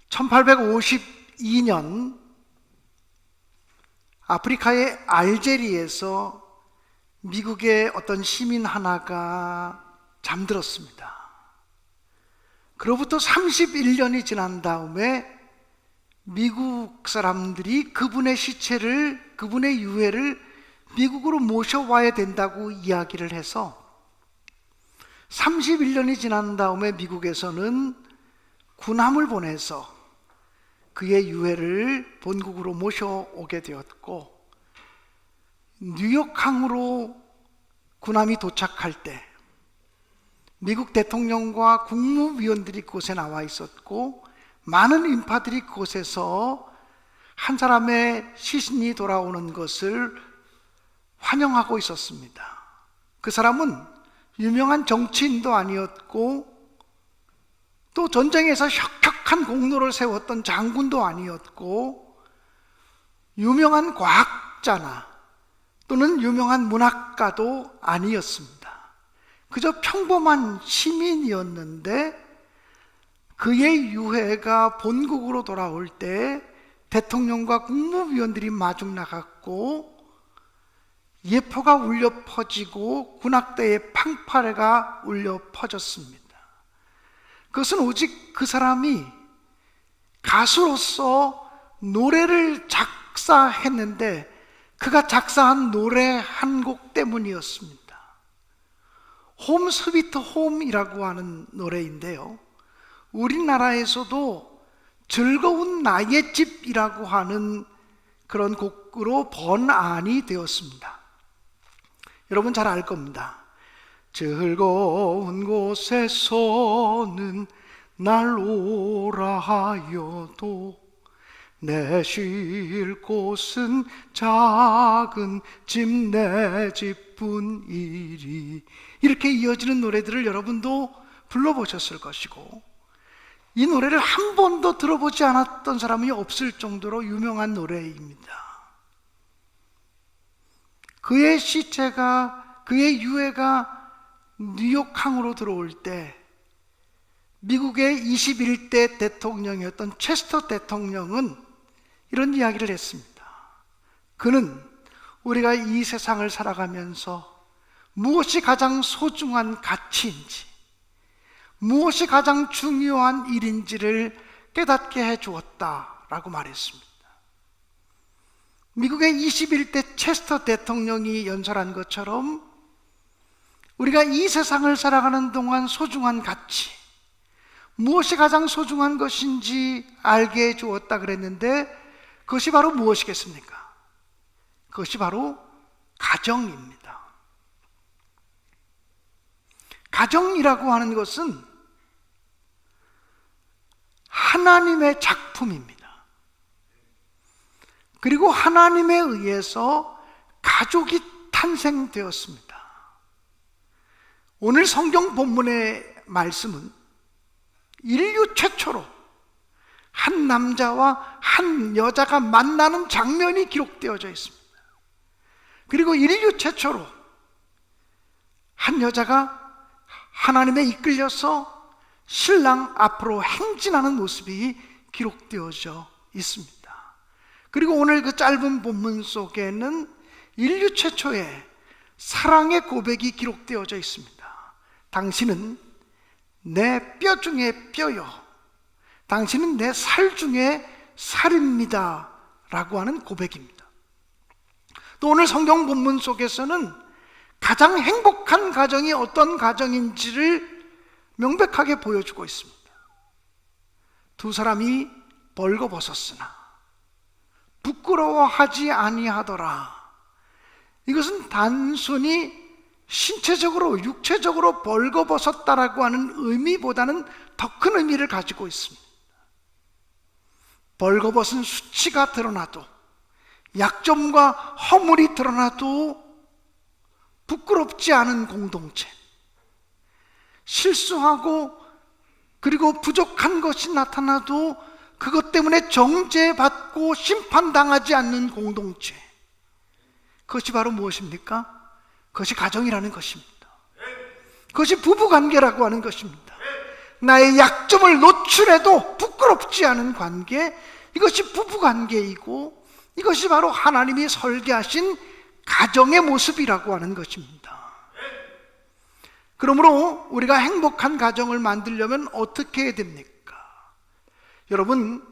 1852년 아프리카의 알제리에서 미국의 어떤 시민 하나가 잠들었습니다. 그로부터 31년이 지난 다음에 미국 사람들이 그분의 시체를, 그분의 유해를 미국으로 모셔와야 된다고 이야기를 해서 31년이 지난 다음에 미국에서는 군함을 보내서 그의 유해를 본국으로 모셔오게 되었고, 뉴욕항으로 군함이 도착할 때 미국 대통령과 국무위원들이 그곳에 나와 있었고, 많은 인파들이 그곳에서 한 사람의 시신이 돌아오는 것을 환영하고 있었습니다. 그 사람은 유명한 정치인도 아니었고, 또 전쟁에서 혁혁한 공로를 세웠던 장군도 아니었고, 유명한 과학자나 또는 유명한 문학가도 아니었습니다. 그저 평범한 시민이었는데, 그의 유해가 본국으로 돌아올 때 대통령과 국무위원들이 마중 나갔고, 예포가 울려 퍼지고 군악대의 팡파레가 울려 퍼졌습니다. 그것은 오직 그 사람이 가수로서 노래를 작사했는데 그가 작사한 노래 한 곡 때문이었습니다. 홈 스위트 홈이라고 하는 노래인데요, 우리나라에서도 즐거운 나의 집이라고 하는 그런 곡으로 번안이 되었습니다. 여러분 잘 알 겁니다. 즐거운 곳에서는 날 오라 하여도 내 쉴 곳은 작은 집 내 집뿐이리. 이렇게 이어지는 노래들을 여러분도 불러보셨을 것이고, 이 노래를 한 번도 들어보지 않았던 사람이 없을 정도로 유명한 노래입니다. 그의 시체가, 그의 유해가 뉴욕항으로 들어올 때 미국의 21대 대통령이었던 체스터 대통령은 이런 이야기를 했습니다. 그는 우리가 이 세상을 살아가면서 무엇이 가장 소중한 가치인지, 무엇이 가장 중요한 일인지를 깨닫게 해주었다라고 말했습니다. 미국의 21대 체스터 대통령이 연설한 것처럼 우리가 이 세상을 살아가는 동안 소중한 가치, 무엇이 가장 소중한 것인지 알게 해주었다 그랬는데, 그것이 바로 무엇이겠습니까? 그것이 바로 가정입니다. 가정이라고 하는 것은 하나님의 작품입니다. 그리고 하나님에 의해서 가족이 탄생되었습니다. 오늘 성경 본문의 말씀은 인류 최초로 한 남자와 한 여자가 만나는 장면이 기록되어져 있습니다. 그리고 인류 최초로 한 여자가 하나님에 이끌려서 신랑 앞으로 행진하는 모습이 기록되어져 있습니다. 그리고 오늘 그 짧은 본문 속에는 인류 최초의 사랑의 고백이 기록되어져 있습니다. 당신은 내 뼈 중에 뼈요, 당신은 내 살 중에 살입니다 라고 하는 고백입니다. 또 오늘 성경 본문 속에서는 가장 행복한 가정이 어떤 가정인지를 명백하게 보여주고 있습니다. 두 사람이 벌거벗었으나 부끄러워하지 아니하더라. 이것은 단순히 신체적으로, 육체적으로 벌거벗었다라고 하는 의미보다는 더 큰 의미를 가지고 있습니다. 벌거벗은 수치가 드러나도, 약점과 허물이 드러나도 부끄럽지 않은 공동체, 실수하고 그리고 부족한 것이 나타나도 그것 때문에 정죄받고 심판당하지 않는 공동체, 그것이 바로 무엇입니까? 그것이 가정이라는 것입니다. 그것이 부부관계라고 하는 것입니다. 나의 약점을 노출해도 부끄럽지 않은 관계, 이것이 부부 관계이고 이것이 바로 하나님이 설계하신 가정의 모습이라고 하는 것입니다. 그러므로 우리가 행복한 가정을 만들려면 어떻게 해야 됩니까? 여러분,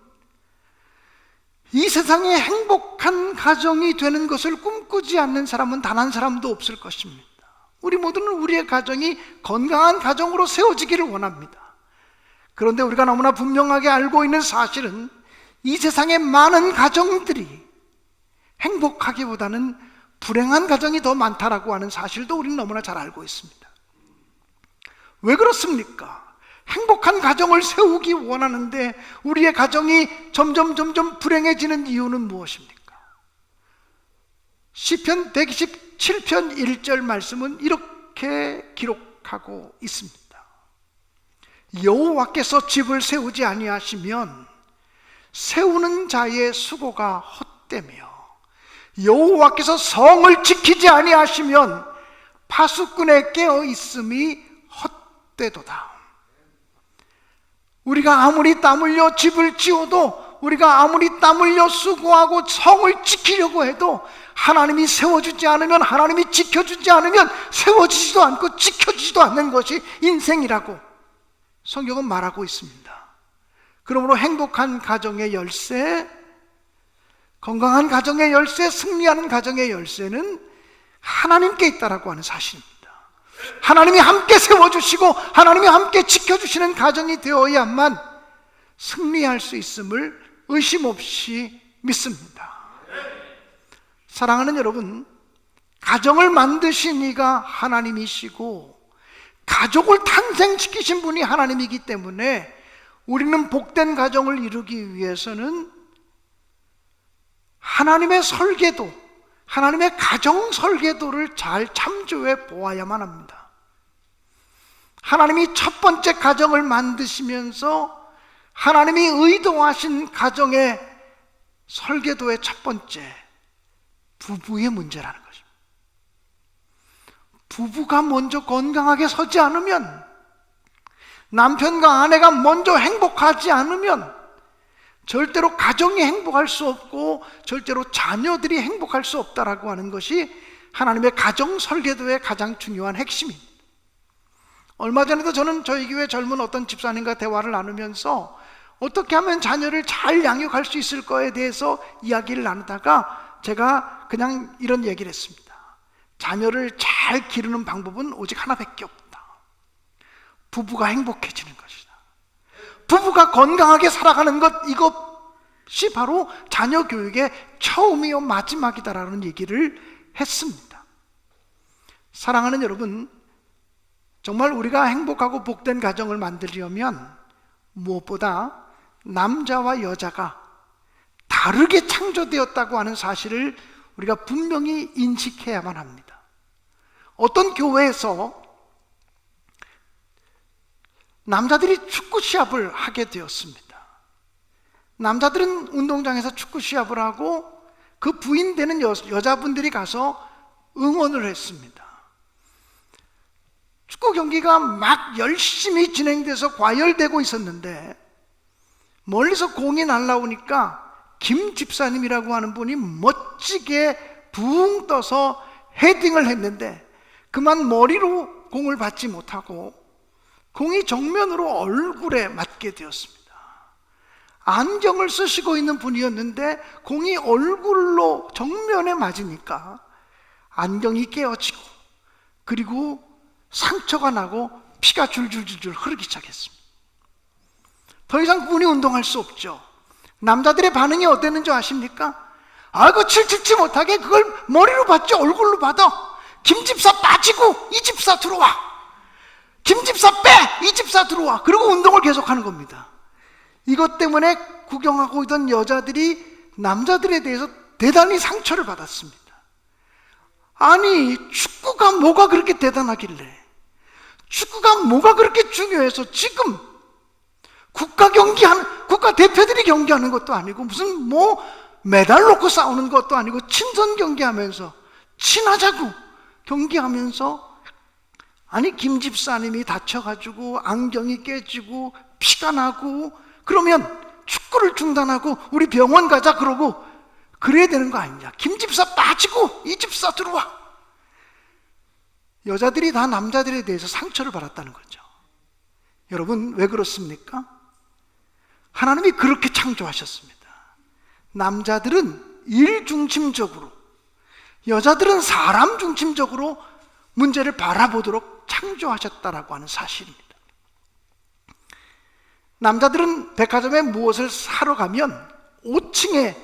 이 세상에 행복한 가정이 되는 것을 꿈꾸지 않는 사람은 단 한 사람도 없을 것입니다. 우리 모두는 우리의 가정이 건강한 가정으로 세워지기를 원합니다. 그런데 우리가 너무나 분명하게 알고 있는 사실은 이 세상의 많은 가정들이 행복하기보다는 불행한 가정이 더 많다라고 하는 사실도 우리는 너무나 잘 알고 있습니다. 왜 그렇습니까? 행복한 가정을 세우기 원하는데 우리의 가정이 점점 불행해지는 이유는 무엇입니까? 시편 127편 1절 말씀은 이렇게 기록하고 있습니다. 여호와께서 집을 세우지 아니하시면 세우는 자의 수고가 헛되며 여호와께서 성을 지키지 아니하시면 파수꾼의 깨어 있음이 헛되도다. 우리가 아무리 땀 흘려 집을 지어도, 우리가 아무리 땀 흘려 수고하고 성을 지키려고 해도 하나님이 세워주지 않으면, 하나님이 지켜주지 않으면 세워지지도 않고 지켜지지도 않는 것이 인생이라고 성경은 말하고 있습니다. 그러므로 행복한 가정의 열쇠, 건강한 가정의 열쇠, 승리하는 가정의 열쇠는 하나님께 있다라고 하는 사실입니다. 하나님이 함께 세워주시고 하나님이 함께 지켜주시는 가정이 되어야만 승리할 수 있음을 의심 없이 믿습니다. 사랑하는 여러분, 가정을 만드신 이가 하나님이시고 가족을 탄생시키신 분이 하나님이기 때문에 우리는 복된 가정을 이루기 위해서는 하나님의 설계도, 하나님의 가정 설계도를 잘 참조해 보아야만 합니다. 하나님이 첫 번째 가정을 만드시면서 하나님이 의도하신 가정의 설계도의 첫 번째, 부부의 문제라는 것입니다. 부부가 먼저 건강하게 서지 않으면, 남편과 아내가 먼저 행복하지 않으면 절대로 가정이 행복할 수 없고 절대로 자녀들이 행복할 수 없다라고 하는 것이 하나님의 가정 설계도의 가장 중요한 핵심입니다. 얼마 전에도 저는 저희 교회 젊은 어떤 집사님과 대화를 나누면서 어떻게 하면 자녀를 잘 양육할 수 있을 거에 대해서 이야기를 나누다가 제가 그냥 이런 얘기를 했습니다. 자녀를 잘 기르는 방법은 오직 하나밖에 없다. 부부가 행복해지는 것이다. 부부가 건강하게 살아가는 것, 이것이 바로 자녀 교육의 처음이요 마지막이다라는 얘기를 했습니다. 사랑하는 여러분, 정말 우리가 행복하고 복된 가정을 만들려면 무엇보다 남자와 여자가 다르게 창조되었다고 하는 사실을 우리가 분명히 인식해야만 합니다. 어떤 교회에서 남자들이 축구 시합을 하게 되었습니다. 남자들은 운동장에서 축구 시합을 하고 그 부인 되는 여자분들이 가서 응원을 했습니다. 축구 경기가 막 열심히 진행돼서 과열되고 있었는데 멀리서 공이 날아오니까 김 집사님이라고 하는 분이 멋지게 붕 떠서 헤딩을 했는데 그만 머리로 공을 받지 못하고 공이 정면으로 얼굴에 맞게 되었습니다. 안경을 쓰시고 있는 분이었는데 공이 얼굴로 정면에 맞으니까 안경이 깨어지고 그리고 상처가 나고 피가 줄줄줄줄 흐르기 시작했습니다. 더 이상 그분이 운동할 수 없죠. 남자들의 반응이 어땠는지 아십니까? 아이고 칠칠치 못하게 그걸 머리로 받지 얼굴로 받아. 김 집사 빠지고 이 집사 들어와. 김 집사 빼! 이 집사 들어와. 그리고 운동을 계속하는 겁니다. 이것 때문에 구경하고 있던 여자들이 남자들에 대해서 대단히 상처를 받았습니다. 아니 축구가 뭐가 그렇게 대단하길래, 축구가 뭐가 그렇게 중요해서 지금 국가 대표들이 경기하는 것도 아니고 무슨 뭐 메달 놓고 싸우는 것도 아니고 친선 경기하면서 친하자고 경기하면서 아니 김 집사님이 다쳐가지고 안경이 깨지고 피가 나고 그러면 축구를 중단하고 우리 병원 가자 그러고 그래야 되는 거 아니냐. 김 집사 빠지고 이 집사 들어와. 여자들이 다 남자들에 대해서 상처를 받았다는 거죠. 여러분, 왜 그렇습니까? 하나님이 그렇게 창조하셨습니다. 남자들은 일 중심적으로, 여자들은 사람 중심적으로 문제를 바라보도록 창조하셨다라고 하는 사실입니다. 남자들은 백화점에 무엇을 사러 가면 5층에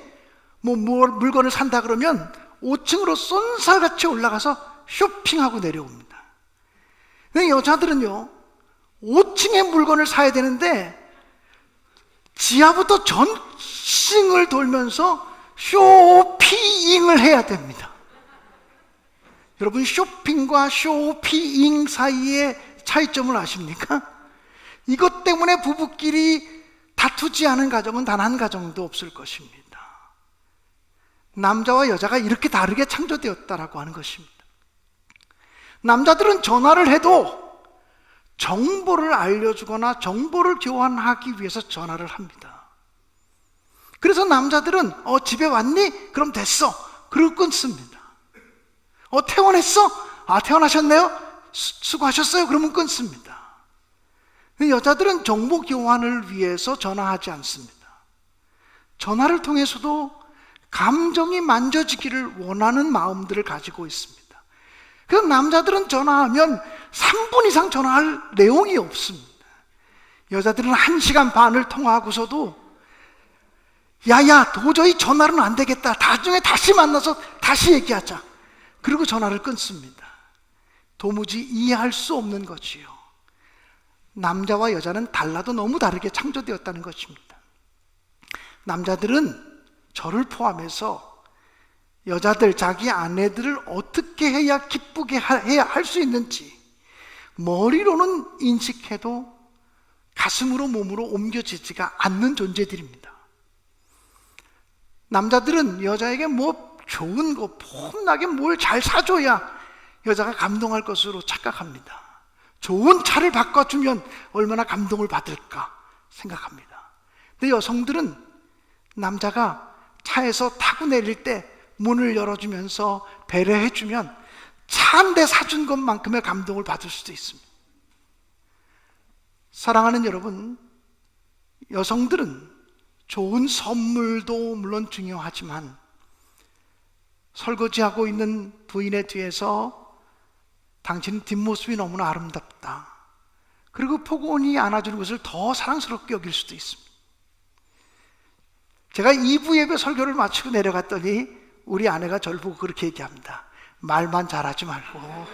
물건을 산다 그러면 5층으로 쏜살같이 올라가서 쇼핑하고 내려옵니다. 근데 여자들은요, 5층에 물건을 사야 되는데 지하부터 전층을 돌면서 쇼핑을 해야 됩니다. 여러분, 쇼핑과 쇼핑 사이의 차이점을 아십니까? 이것 때문에 부부끼리 다투지 않은 가정은 단 한 가정도 없을 것입니다. 남자와 여자가 이렇게 다르게 창조되었다라고 하는 것입니다. 남자들은 전화를 해도 정보를 알려주거나 정보를 교환하기 위해서 전화를 합니다. 그래서 남자들은 집에 왔니? 그럼 됐어. 그리고 끊습니다. 퇴원했어? 퇴원하셨네요? 수고하셨어요? 그러면 끊습니다. 여자들은 정보 교환을 위해서 전화하지 않습니다. 전화를 통해서도 감정이 만져지기를 원하는 마음들을 가지고 있습니다. 그래서 남자들은 전화하면 3분 이상 전화할 내용이 없습니다. 여자들은 1시간 반을 통화하고서도 야야, 도저히 전화로는 안 되겠다. 나중에 다시 만나서 다시 얘기하자. 그리고 전화를 끊습니다. 도무지 이해할 수 없는 거지요. 남자와 여자는 달라도 너무 다르게 창조되었다는 것입니다. 남자들은 저를 포함해서 여자들, 자기 아내들을 어떻게 해야 기쁘게 해야 할 수 있는지 머리로는 인식해도 가슴으로, 몸으로 옮겨지지가 않는 존재들입니다. 남자들은 여자에게 좋은 거, 폼나게 뭘 잘 사줘야 여자가 감동할 것으로 착각합니다. 좋은 차를 바꿔주면 얼마나 감동을 받을까 생각합니다. 근데 여성들은 남자가 차에서 타고 내릴 때 문을 열어주면서 배려해주면 차 한 대 사준 것만큼의 감동을 받을 수도 있습니다. 사랑하는 여러분, 여성들은 좋은 선물도 물론 중요하지만 설거지하고 있는 부인의 뒤에서 당신 뒷모습이 너무나 아름답다, 그리고 포근히 안아주는 것을 더 사랑스럽게 여길 수도 있습니다. 제가 2부 예배 설교를 마치고 내려갔더니 우리 아내가 저를 보고 그렇게 얘기합니다. 말만 잘하지 말고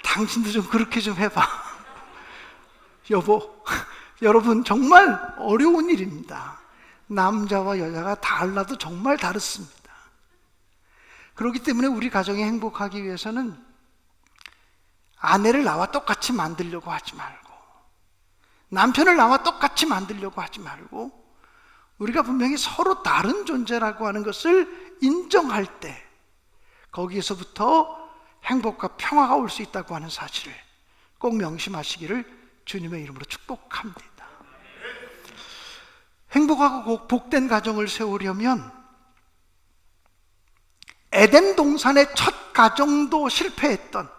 당신도 좀 그렇게 좀 해봐. 여보, 여러분, 정말 어려운 일입니다. 남자와 여자가 달라도 정말 다릅니다. 그렇기 때문에 우리 가정이 행복하기 위해서는 아내를 나와 똑같이 만들려고 하지 말고, 남편을 나와 똑같이 만들려고 하지 말고, 우리가 분명히 서로 다른 존재라고 하는 것을 인정할 때 거기에서부터 행복과 평화가 올 수 있다고 하는 사실을 꼭 명심하시기를 주님의 이름으로 축복합니다. 행복하고 복된 가정을 세우려면 에덴 동산의 첫 가정도 실패했던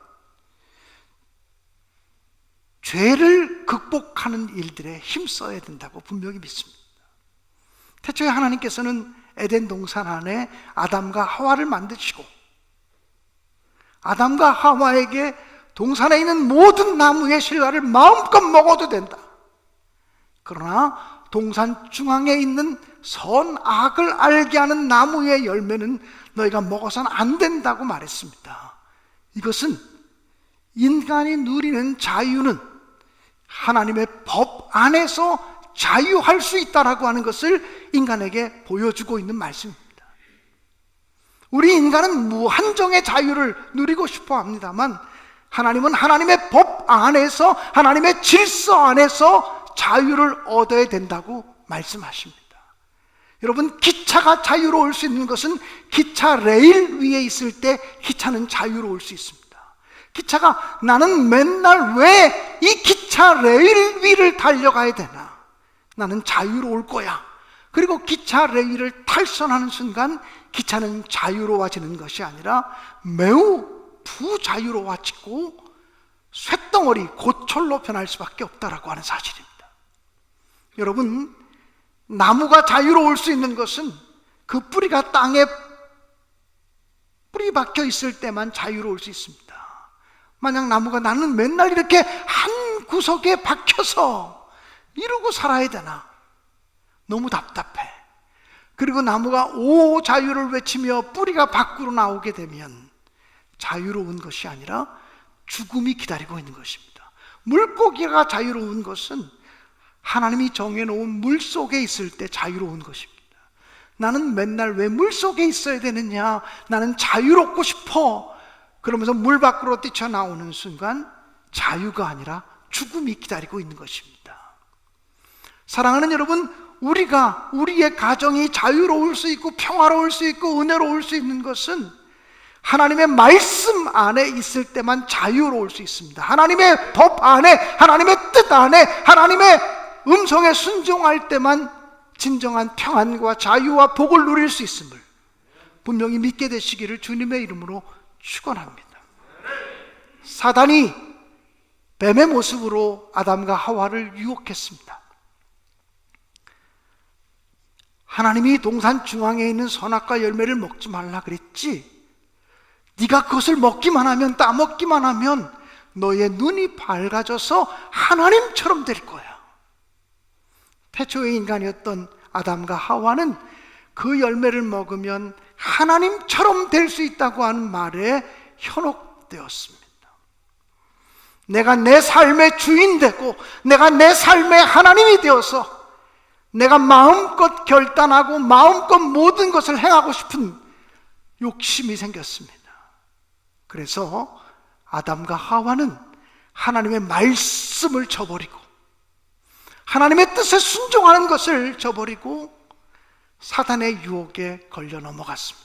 죄를 극복하는 일들에 힘써야 된다고 분명히 믿습니다. 태초에 하나님께서는 에덴 동산 안에 아담과 하와를 만드시고 아담과 하와에게 동산에 있는 모든 나무의 실과를 마음껏 먹어도 된다. 그러나 동산 중앙에 있는 선악을 알게 하는 나무의 열매는 너희가 먹어서는 안 된다고 말했습니다. 이것은 인간이 누리는 자유는 하나님의 법 안에서 자유할 수 있다라고 하는 것을 인간에게 보여주고 있는 말씀입니다. 우리 인간은 무한정의 자유를 누리고 싶어 합니다만 하나님은 하나님의 법 안에서, 하나님의 질서 안에서 자유를 얻어야 된다고 말씀하십니다. 여러분, 기차가 자유로울 수 있는 것은 기차 레일 위에 있을 때 기차는 자유로울 수 있습니다. 기차가 나는 맨날 왜 이 기차 레일 위를 달려가야 되나? 나는 자유로울 거야. 그리고 기차 레일을 탈선하는 순간 기차는 자유로워지는 것이 아니라 매우 부자유로워지고 쇳덩어리, 고철로 변할 수밖에 없다라고 하는 사실입니다. 여러분, 나무가 자유로울 수 있는 것은 그 뿌리가 땅에 뿌리 박혀 있을 때만 자유로울 수 있습니다. 만약 나무가 나는 맨날 이렇게 한 구석에 박혀서 이러고 살아야 되나? 너무 답답해. 그리고 나무가 오 자유를 외치며 뿌리가 밖으로 나오게 되면 자유로운 것이 아니라 죽음이 기다리고 있는 것입니다. 물고기가 자유로운 것은 하나님이 정해놓은 물 속에 있을 때 자유로운 것입니다. 나는 맨날 왜 물 속에 있어야 되느냐? 나는 자유롭고 싶어. 그러면서 물 밖으로 뛰쳐나오는 순간 자유가 아니라 죽음이 기다리고 있는 것입니다. 사랑하는 여러분, 우리가 우리의 가정이 자유로울 수 있고 평화로울 수 있고 은혜로울 수 있는 것은 하나님의 말씀 안에 있을 때만 자유로울 수 있습니다. 하나님의 법 안에, 하나님의 뜻 안에, 하나님의 음성에 순종할 때만 진정한 평안과 자유와 복을 누릴 수 있음을 분명히 믿게 되시기를 주님의 이름으로 축원합니다. 사단이 뱀의 모습으로 아담과 하와를 유혹했습니다. 하나님이 동산 중앙에 있는 선악과 열매를 먹지 말라 그랬지, 네가 그것을 먹기만 하면, 따먹기만 하면 너의 눈이 밝아져서 하나님처럼 될 거야. 태초의 인간이었던 아담과 하와는 그 열매를 먹으면 하나님처럼 될 수 있다고 하는 말에 현혹되었습니다. 내가 내 삶의 주인 되고 내가 내 삶의 하나님이 되어서 내가 마음껏 결단하고 마음껏 모든 것을 행하고 싶은 욕심이 생겼습니다. 그래서 아담과 하와는 하나님의 말씀을 저버리고 하나님의 뜻에 순종하는 것을 저버리고 사단의 유혹에 걸려 넘어갔습니다.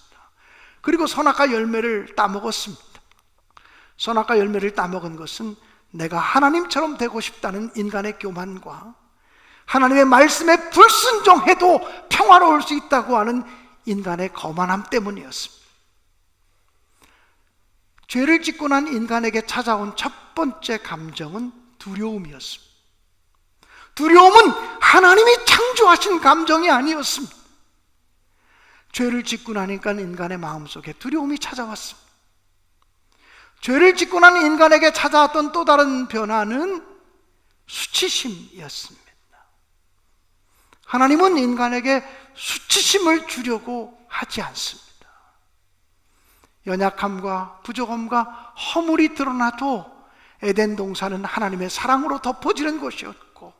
그리고 선악과 열매를 따먹었습니다. 선악과 열매를 따먹은 것은 내가 하나님처럼 되고 싶다는 인간의 교만과 하나님의 말씀에 불순종해도 평화로울 수 있다고 하는 인간의 거만함 때문이었습니다. 죄를 짓고 난 인간에게 찾아온 첫 번째 감정은 두려움이었습니다. 두려움은 하나님이 창조하신 감정이 아니었습니다. 죄를 짓고 나니까 인간의 마음속에 두려움이 찾아왔습니다. 죄를 짓고 난 인간에게 찾아왔던 또 다른 변화는 수치심이었습니다. 하나님은 인간에게 수치심을 주려고 하지 않습니다. 연약함과 부족함과 허물이 드러나도 에덴 동산은 하나님의 사랑으로 덮어지는 곳이었고,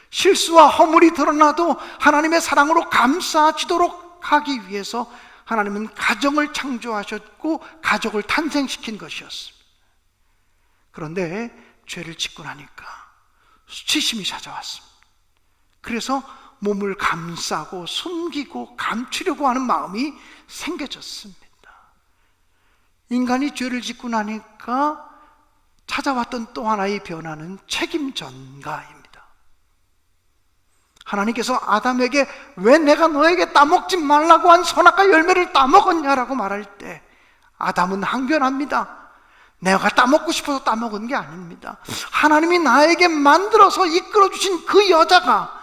실수와 허물이 드러나도 하나님의 사랑으로 감싸지도록 하기 위해서 하나님은 가정을 창조하셨고 가족을 탄생시킨 것이었습니다. 그런데 죄를 짓고 나니까 수치심이 찾아왔습니다. 그래서 몸을 감싸고 숨기고 감추려고 하는 마음이 생겨졌습니다. 인간이 죄를 짓고 나니까 찾아왔던 또 하나의 변화는 책임 전가입니다. 하나님께서 아담에게 왜 내가 너에게 따먹지 말라고 한 선악과 열매를 따먹었냐라고 말할 때 아담은 항변합니다. 내가 따먹고 싶어서 따먹은 게 아닙니다. 하나님이 나에게 만들어서 이끌어주신 그 여자가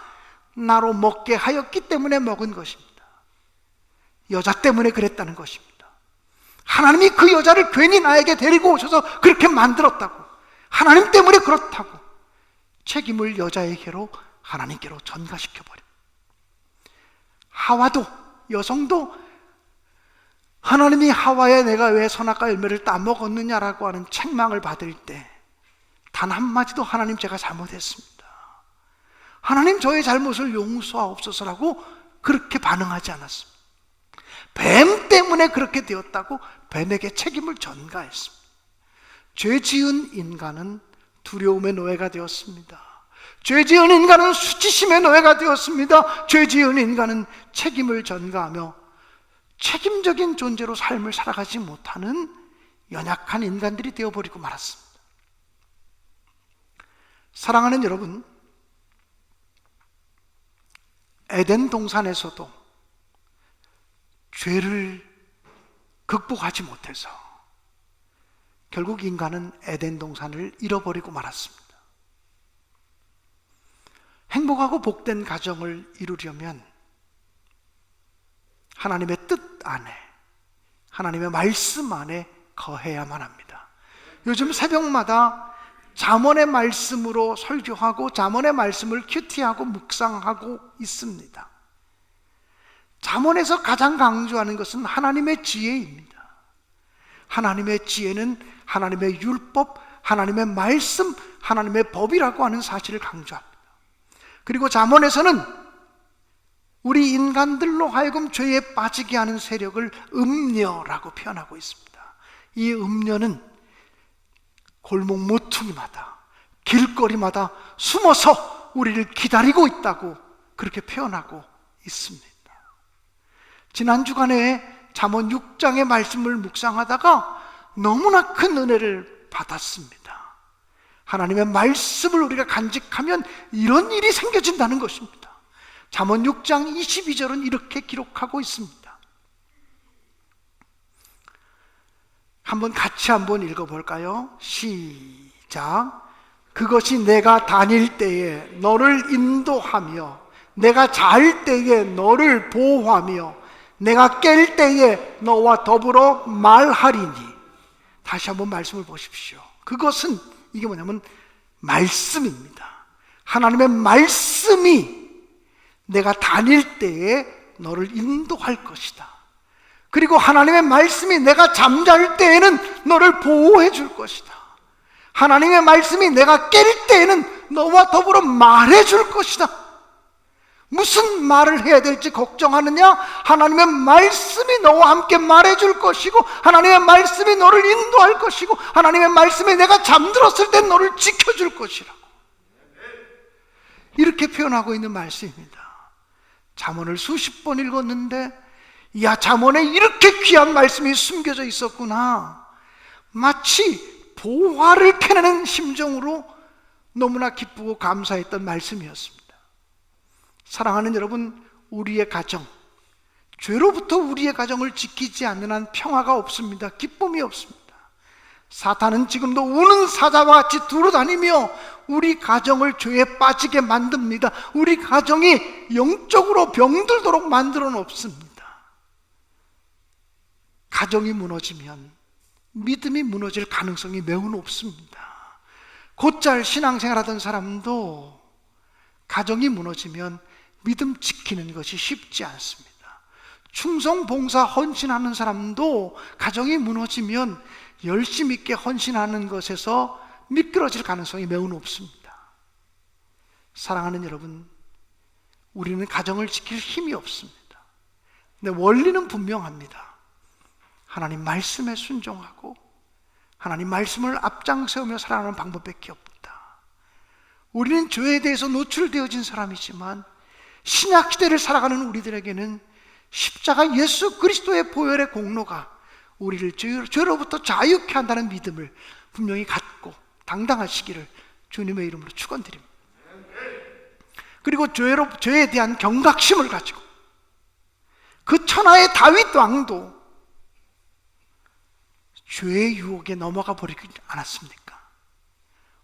나로 먹게 하였기 때문에 먹은 것입니다. 여자 때문에 그랬다는 것입니다. 하나님이 그 여자를 괜히 나에게 데리고 오셔서 그렇게 만들었다고, 하나님 때문에 그렇다고 책임을 여자에게로, 하나님께로 전가시켜버려. 하와도, 여성도 하나님이 하와에 내가 왜 선악과 열매를 따먹었느냐라고 하는 책망을 받을 때 단 한마디도 하나님 제가 잘못했습니다, 하나님 저의 잘못을 용서하옵소서라고 그렇게 반응하지 않았습니다. 뱀 때문에 그렇게 되었다고 뱀에게 책임을 전가했습니다. 죄 지은 인간은 두려움의 노예가 되었습니다. 죄 지은 인간은 수치심의 노예가 되었습니다. 죄 지은 인간은 책임을 전가하며 책임적인 존재로 삶을 살아가지 못하는 연약한 인간들이 되어버리고 말았습니다. 사랑하는 여러분, 에덴 동산에서도 죄를 극복하지 못해서 결국 인간은 에덴 동산을 잃어버리고 말았습니다. 행복하고 복된 가정을 이루려면 하나님의 뜻 안에, 하나님의 말씀 안에 거해야만 합니다. 요즘 새벽마다 잠언의 말씀으로 설교하고 잠언의 말씀을 큐티하고 묵상하고 있습니다. 잠언에서 가장 강조하는 것은 하나님의 지혜입니다. 하나님의 지혜는 하나님의 율법, 하나님의 말씀, 하나님의 법이라고 하는 사실을 강조합니다. 그리고 잠언에서는 우리 인간들로 하여금 죄에 빠지게 하는 세력을 음녀라고 표현하고 있습니다. 이 음녀는 골목 모퉁이마다, 길거리마다 숨어서 우리를 기다리고 있다고 그렇게 표현하고 있습니다. 지난 주간에 잠언 6장의 말씀을 묵상하다가 너무나 큰 은혜를 받았습니다. 하나님의 말씀을 우리가 간직하면 이런 일이 생겨진다는 것입니다. 잠언 6장 22절은 이렇게 기록하고 있습니다. 같이 한번 읽어볼까요? 시작. 그것이 내가 다닐 때에 너를 인도하며 내가 잘 때에 너를 보호하며 내가 깰 때에 너와 더불어 말하리니. 다시 한번 말씀을 보십시오. 그것은 이게 뭐냐면 말씀입니다. 하나님의 말씀이 내가 다닐 때에 너를 인도할 것이다. 그리고 하나님의 말씀이 내가 잠잘 때에는 너를 보호해 줄 것이다. 하나님의 말씀이 내가 깰 때에는 너와 더불어 말해 줄 것이다. 무슨 말을 해야 될지 걱정하느냐? 하나님의 말씀이 너와 함께 말해줄 것이고 하나님의 말씀이 너를 인도할 것이고 하나님의 말씀이 내가 잠들었을 때 너를 지켜줄 것이라고 이렇게 표현하고 있는 말씀입니다. 잠언을 수십 번 읽었는데 야, 잠언에 이렇게 귀한 말씀이 숨겨져 있었구나. 마치 보화를 캐내는 심정으로 너무나 기쁘고 감사했던 말씀이었습니다. 사랑하는 여러분, 우리의 가정, 죄로부터 우리의 가정을 지키지 않는 한 평화가 없습니다. 기쁨이 없습니다. 사탄은 지금도 우는 사자와 같이 두루다니며 우리 가정을 죄에 빠지게 만듭니다. 우리 가정이 영적으로 병들도록 만들어 놓습니다. 가정이 무너지면 믿음이 무너질 가능성이 매우 높습니다. 곧잘 신앙생활하던 사람도 가정이 무너지면 믿음 지키는 것이 쉽지 않습니다. 충성, 봉사, 헌신하는 사람도 가정이 무너지면 열심 있게 헌신하는 것에서 미끄러질 가능성이 매우 높습니다. 사랑하는 여러분, 우리는 가정을 지킬 힘이 없습니다. 근데 원리는 분명합니다. 하나님 말씀에 순종하고 하나님 말씀을 앞장세우며 살아가는 방법밖에 없다. 우리는 죄에 대해서 노출되어진 사람이지만 신약시대를 살아가는 우리들에게는 십자가 예수 그리스도의 보혈의 공로가 우리를 죄로부터 자유케 한다는 믿음을 분명히 갖고 당당하시기를 주님의 이름으로 축원드립니다. 그리고 죄에 대한 경각심을 가지고 그 천하의 다윗 왕도 죄의 유혹에 넘어가 버리지 않았습니까?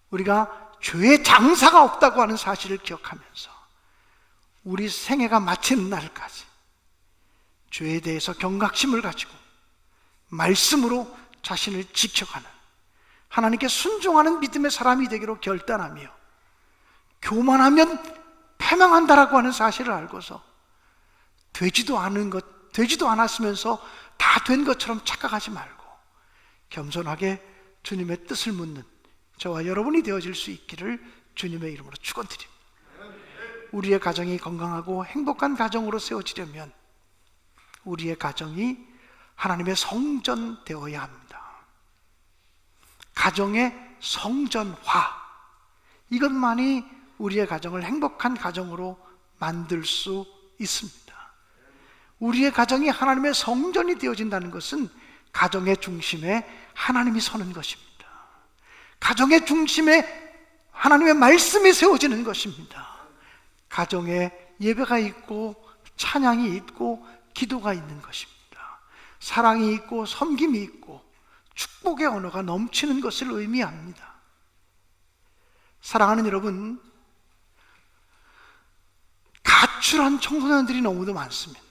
우리가 죄의 장사가 없다고 하는 사실을 기억하면서 우리 생애가 마치는 날까지 죄에 대해서 경각심을 가지고 말씀으로 자신을 지켜가는 하나님께 순종하는 믿음의 사람이 되기로 결단하며 교만하면 패망한다라고 하는 사실을 알고서 되지도 않았으면서 다 된 것처럼 착각하지 말고 겸손하게 주님의 뜻을 묻는 저와 여러분이 되어질 수 있기를 주님의 이름으로 축원드립니다. 우리의 가정이 건강하고 행복한 가정으로 세워지려면 우리의 가정이 하나님의 성전 되어야 합니다. 가정의 성전화, 이것만이 우리의 가정을 행복한 가정으로 만들 수 있습니다. 우리의 가정이 하나님의 성전이 되어진다는 것은 가정의 중심에 하나님이 서는 것입니다. 가정의 중심에 하나님의 말씀이 세워지는 것입니다. 가정의 예배가 있고 찬양이 있고 기도가 있는 것입니다. 사랑이 있고 섬김이 있고 축복의 언어가 넘치는 것을 의미합니다. 사랑하는 여러분, 가출한 청소년들이 너무도 많습니다.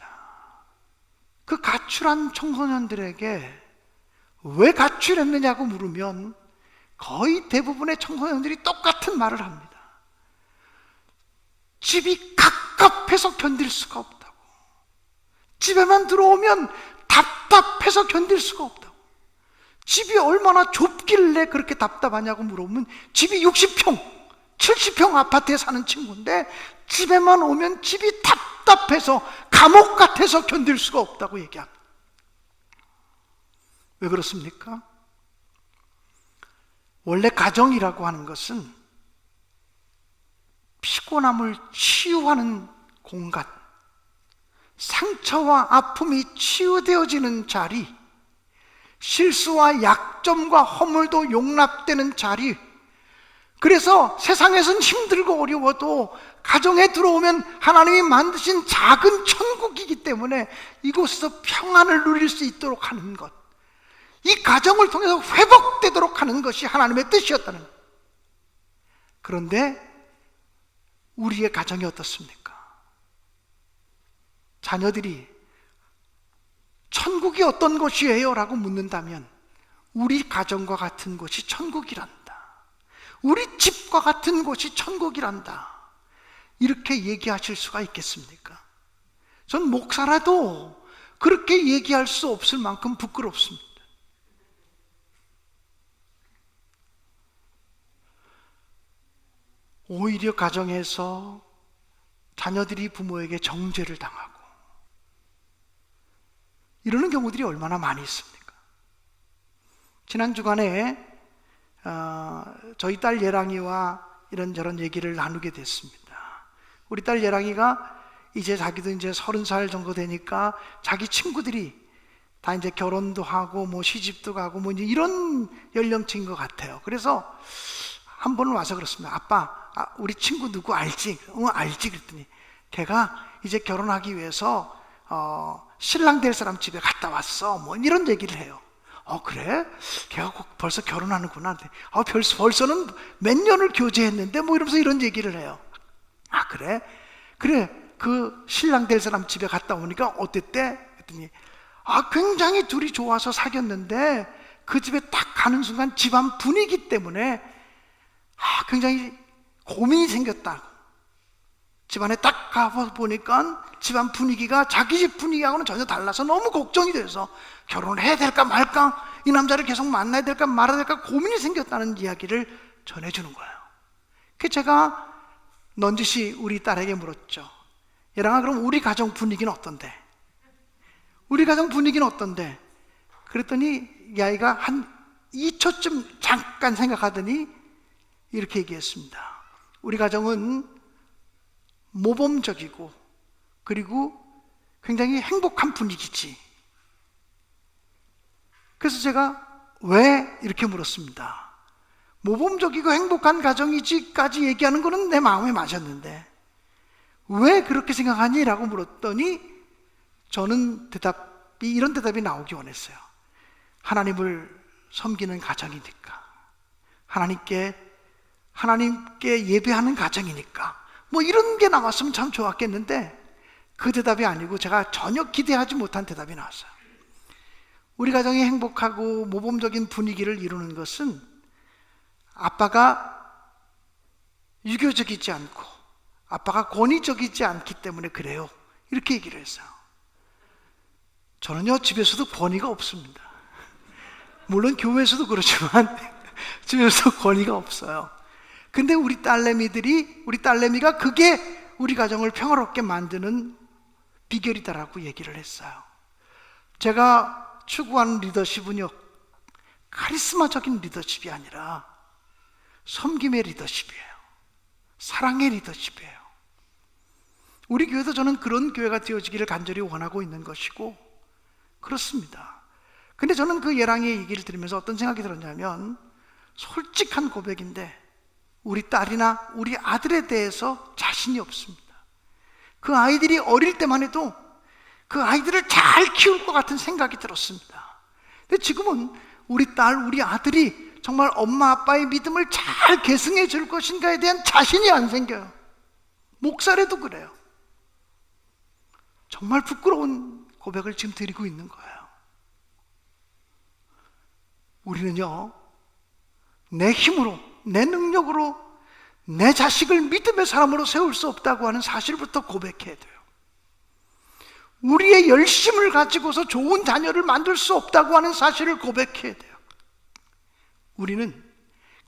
그 가출한 청소년들에게 왜 가출했느냐고 물으면 거의 대부분의 청소년들이 똑같은 말을 합니다. 집이 갑갑해서 견딜 수가 없다고. 집에만 들어오면 답답해서 견딜 수가 없다고. 집이 얼마나 좁길래 그렇게 답답하냐고 물어보면 집이 60평, 70평 아파트에 사는 친구인데 집에만 오면 집이 답답해서 감옥 같아서 견딜 수가 없다고 얘기합니다. 왜 그렇습니까? 원래 가정이라고 하는 것은 피곤함을 치유하는 공간, 상처와 아픔이 치유되어지는 자리, 실수와 약점과 허물도 용납되는 자리. 그래서 세상에선 힘들고 어려워도 가정에 들어오면 하나님이 만드신 작은 천국이기 때문에 이곳에서 평안을 누릴 수 있도록 하는 것, 이 가정을 통해서 회복되도록 하는 것이 하나님의 뜻이었다는 것. 그런데 우리의 가정이 어떻습니까? 자녀들이 천국이 어떤 곳이에요? 라고 묻는다면 우리 가정과 같은 곳이 천국이란다, 우리 집과 같은 곳이 천국이란다, 이렇게 얘기하실 수가 있겠습니까? 전 목사라도 그렇게 얘기할 수 없을 만큼 부끄럽습니다. 오히려 가정에서 자녀들이 부모에게 정죄를 당하고 이러는 경우들이 얼마나 많이 있습니까? 지난 주간에 저희 딸 예랑이와 이런저런 얘기를 나누게 됐습니다. 우리 딸 예랑이가 이제 자기도 이제 30살 정도 되니까 자기 친구들이 다 이제 결혼도 하고 뭐 시집도 가고 뭐 이제 이런 연령층인 것 같아요. 그래서 한 번은 와서 그렇습니다. 아빠, 우리 친구 누구 알지? 알지. 그랬더니 걔가 이제 결혼하기 위해서 신랑 될 사람 집에 갔다 왔어, 뭐 이런 얘기를 해요. 그래? 걔가 벌써 결혼하는구나. 벌써는 몇 년을 교제했는데 뭐 이러면서 이런 얘기를 해요. 그래? 그래, 그 신랑 될 사람 집에 갔다 오니까 어땠대? 그랬더니 굉장히 둘이 좋아서 사귀었는데 그 집에 딱 가는 순간 집안 분위기 때문에 굉장히 고민이 생겼다고. 집안에 딱 가보니까 집안 분위기가 자기 집 분위기하고는 전혀 달라서 너무 걱정이 돼서 결혼을 해야 될까 말까, 이 남자를 계속 만나야 될까 말아야 될까 고민이 생겼다는 이야기를 전해주는 거예요. 그래서 제가 넌지시 우리 딸에게 물었죠. 얘랑아, 그럼 우리 가정 분위기는 어떤데? 우리 가정 분위기는 어떤데? 그랬더니 이 아이가 한 2초쯤 잠깐 생각하더니 이렇게 얘기했습니다. 우리 가정은 모범적이고 그리고 굉장히 행복한 분위기지. 그래서 제가 왜? 이렇게 물었습니다. 모범적이고 행복한 가정이지까지 얘기하는 거는 내 마음에 맞았는데 왜 그렇게 생각하니? 라고 물었더니 저는 이런 대답이 나오기 원했어요. 하나님을 섬기는 가정이니까, 하나님께 예배하는 가정이니까, 뭐 이런 게 나왔으면 참 좋았겠는데 그 대답이 아니고 제가 전혀 기대하지 못한 대답이 나왔어요. 우리 가정이 행복하고 모범적인 분위기를 이루는 것은 아빠가 유교적이지 않고 아빠가 권위적이지 않기 때문에 그래요, 이렇게 얘기를 했어요. 저는요, 집에서도 권위가 없습니다. 물론 교회에서도 그렇지만 집에서도 권위가 없어요. 근데 우리 딸내미가 그게 우리 가정을 평화롭게 만드는 비결이다라고 얘기를 했어요. 제가 추구하는 리더십은요, 카리스마적인 리더십이 아니라 섬김의 리더십이에요. 사랑의 리더십이에요. 우리 교회도 저는 그런 교회가 되어지기를 간절히 원하고 있는 것이고 그렇습니다. 근데 저는 그 예랑이의 얘기를 들으면서 어떤 생각이 들었냐면, 솔직한 고백인데 우리 딸이나 우리 아들에 대해서 자신이 없습니다. 그 아이들이 어릴 때만 해도 그 아이들을 잘 키울 것 같은 생각이 들었습니다. 근데 지금은 우리 딸, 우리 아들이 정말 엄마 아빠의 믿음을 잘 계승해 줄 것인가에 대한 자신이 안 생겨요. 목살에도 그래요. 정말 부끄러운 고백을 지금 드리고 있는 거예요. 우리는요, 내 힘으로, 내 능력으로 내 자식을 믿음의 사람으로 세울 수 없다고 하는 사실부터 고백해야 돼요. 우리의 열심을 가지고서 좋은 자녀를 만들 수 없다고 하는 사실을 고백해야 돼요. 우리는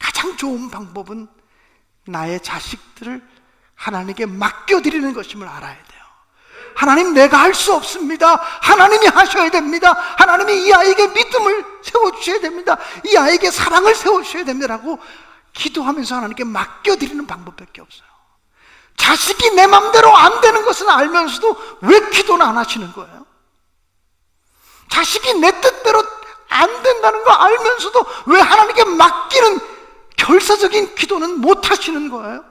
가장 좋은 방법은 나의 자식들을 하나님께 맡겨드리는 것임을 알아야 돼요. 하나님, 내가 할 수 없습니다. 하나님이 하셔야 됩니다. 하나님이 이 아이에게 믿음을 세워주셔야 됩니다. 이 아이에게 사랑을 세워주셔야 됩니다라고 기도하면서 하나님께 맡겨드리는 방법밖에 없어요. 자식이 내 맘대로 안 되는 것은 알면서도 왜 기도는 안 하시는 거예요? 자식이 내 뜻대로 안 된다는 거 알면서도 왜 하나님께 맡기는 결사적인 기도는 못 하시는 거예요?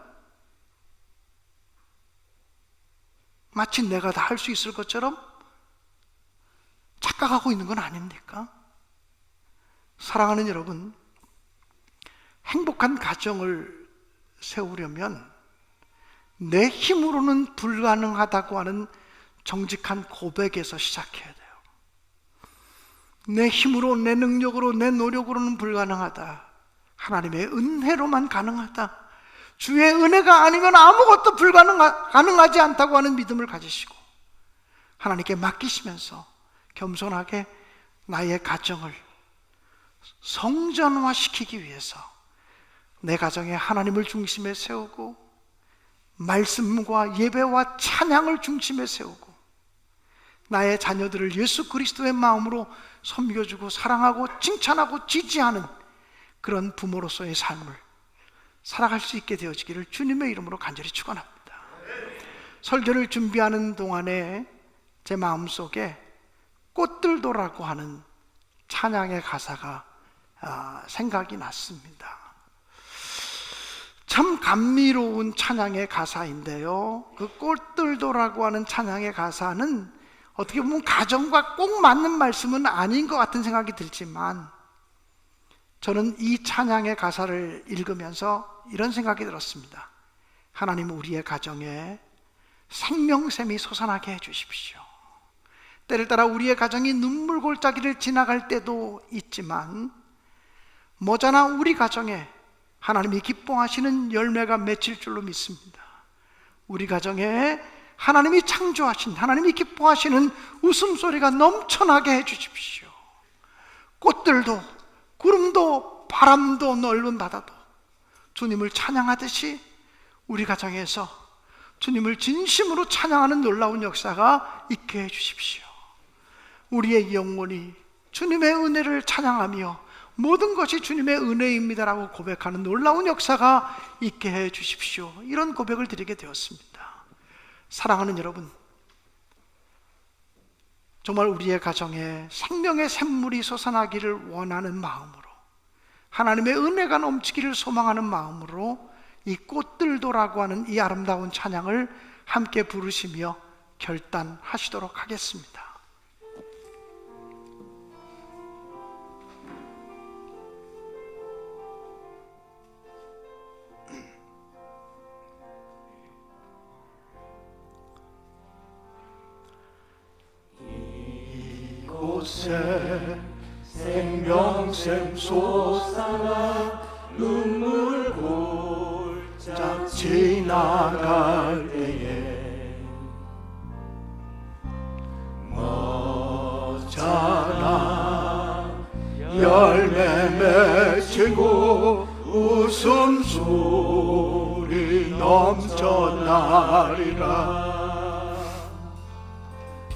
마치 내가 다 할 수 있을 것처럼 착각하고 있는 건 아닙니까? 사랑하는 여러분, 행복한 가정을 세우려면 내 힘으로는 불가능하다고 하는 정직한 고백에서 시작해야 돼요. 내 힘으로, 내 능력으로, 내 노력으로는 불가능하다. 하나님의 은혜로만 가능하다. 주의 은혜가 아니면 아무것도 가능하지 않다고 하는 믿음을 가지시고 하나님께 맡기시면서 겸손하게 나의 가정을 성전화시키기 위해서 내 가정에 하나님을 중심에 세우고 말씀과 예배와 찬양을 중심에 세우고 나의 자녀들을 예수 그리스도의 마음으로 섬겨주고 사랑하고 칭찬하고 지지하는 그런 부모로서의 삶을 살아갈 수 있게 되어지기를 주님의 이름으로 간절히 축원합니다. 설교를 준비하는 동안에 제 마음속에 꽃들도라고 하는 찬양의 가사가 생각이 났습니다. 참 감미로운 찬양의 가사인데요, 그 꽃들도라고 하는 찬양의 가사는 어떻게 보면 가정과 꼭 맞는 말씀은 아닌 것 같은 생각이 들지만 저는 이 찬양의 가사를 읽으면서 이런 생각이 들었습니다. 하나님, 우리의 가정에 생명샘이 솟아나게 해주십시오. 때를 따라 우리의 가정이 눈물 골짜기를 지나갈 때도 있지만 머지않아 우리 가정에 하나님이 기뻐하시는 열매가 맺힐 줄로 믿습니다. 우리 가정에 하나님이 창조하신, 하나님이 기뻐하시는 웃음소리가 넘쳐나게 해주십시오. 꽃들도 구름도 바람도 넓은 바다도 주님을 찬양하듯이 우리 가정에서 주님을 진심으로 찬양하는 놀라운 역사가 있게 해주십시오. 우리의 영혼이 주님의 은혜를 찬양하며 모든 것이 주님의 은혜입니다라고 고백하는 놀라운 역사가 있게 해주십시오. 이런 고백을 드리게 되었습니다. 사랑하는 여러분, 정말 우리의 가정에 생명의 샘물이 솟아나기를 원하는 마음으로, 하나님의 은혜가 넘치기를 소망하는 마음으로 이 꽃들도라고 하는 이 아름다운 찬양을 함께 부르시며 결단하시도록 하겠습니다. 이곳에 생명샘 솟아나 눈물 골짝 지나갈 때에 머잖아 열매 맺히고 웃음소리 넘쳐나리라.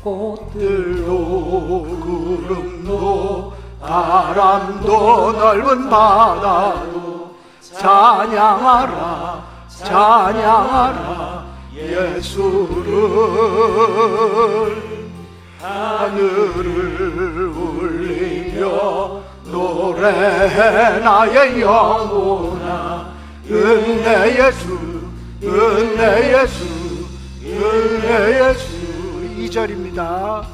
꽃들도 구름도 바람도 넓은 바다도 찬양하라 찬양하라 예수를. 하늘을 울리며 노래해 나의 영혼아 은혜 예수 은혜 예수 은혜의 주 2절입니다.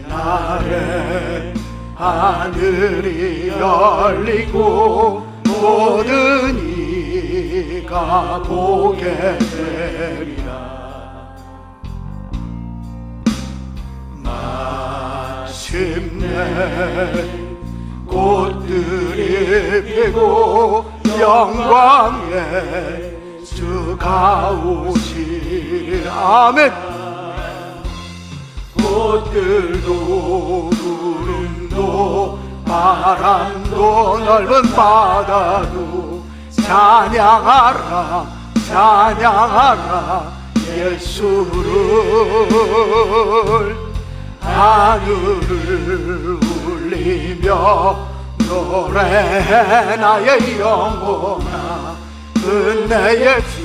그날에 하늘이 열리고 모든 이가 보게 되리라. 마침내 꽃들이 피고 영광의 주가 오시리라. 아멘. 꽃들도 구름도 바람도 넓은 바다도 찬양하라 찬양하라 예수를. 하늘을 울리며 노래해 나의 영혼아. 은혜의 주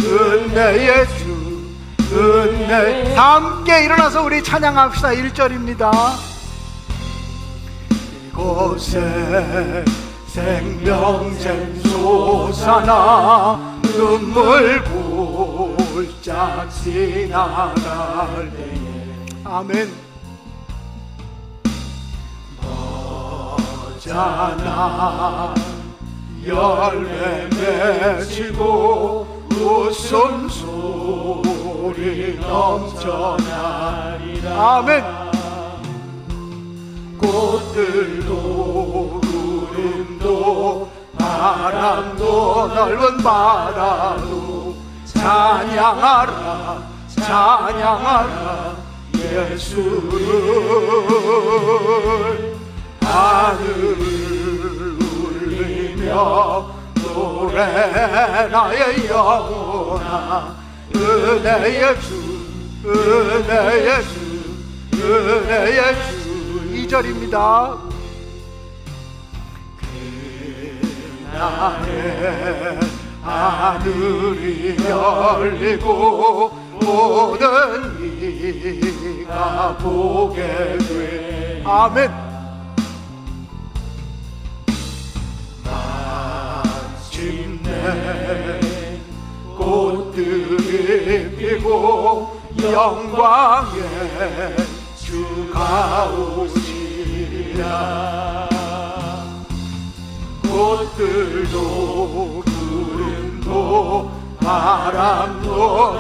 은혜의 주 은혜. 함께 일어나서 우리 찬양합시다. 1절입니다. 이곳에 생명샘 솟아나 눈물 굴짝 지나갈 때에. 아멘. 자나 열매 맺히고 웃음소리 넘쳐나리라. 아멘. 꽃들도 구름도 바람도 넓은 바다도 찬양하라 찬양하라 예수를. 하늘을 울리며 노래 나의 영혼아. 은혜의 주 은혜의 주 은혜의 주 2절입니다. 그날에 하늘이 열리고 모든 이가 보게 돼. 아멘. 마침내 꽃들이 피고 영광의 주가 오시리라. 꽃들도 구름도 바람도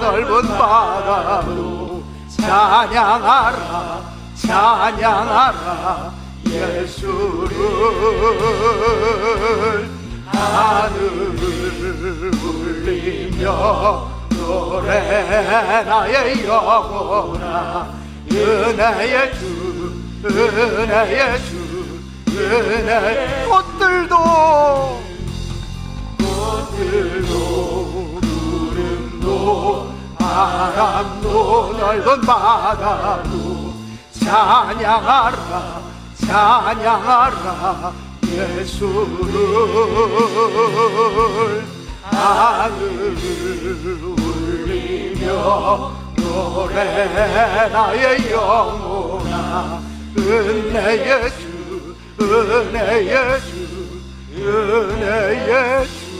넓은 바다도 찬양하라 찬양하라 예수를. 하늘을 울리며 노래 나의 영혼아. 은혜의 주 은혜의 주 은혜. 꽃들도 구름도 바람도 넓은 바다도 찬양하라 찬양하라 예수를. 하늘을 울리며 노래 나의 영혼아. 은혜의 주 은혜의 주 은혜의 주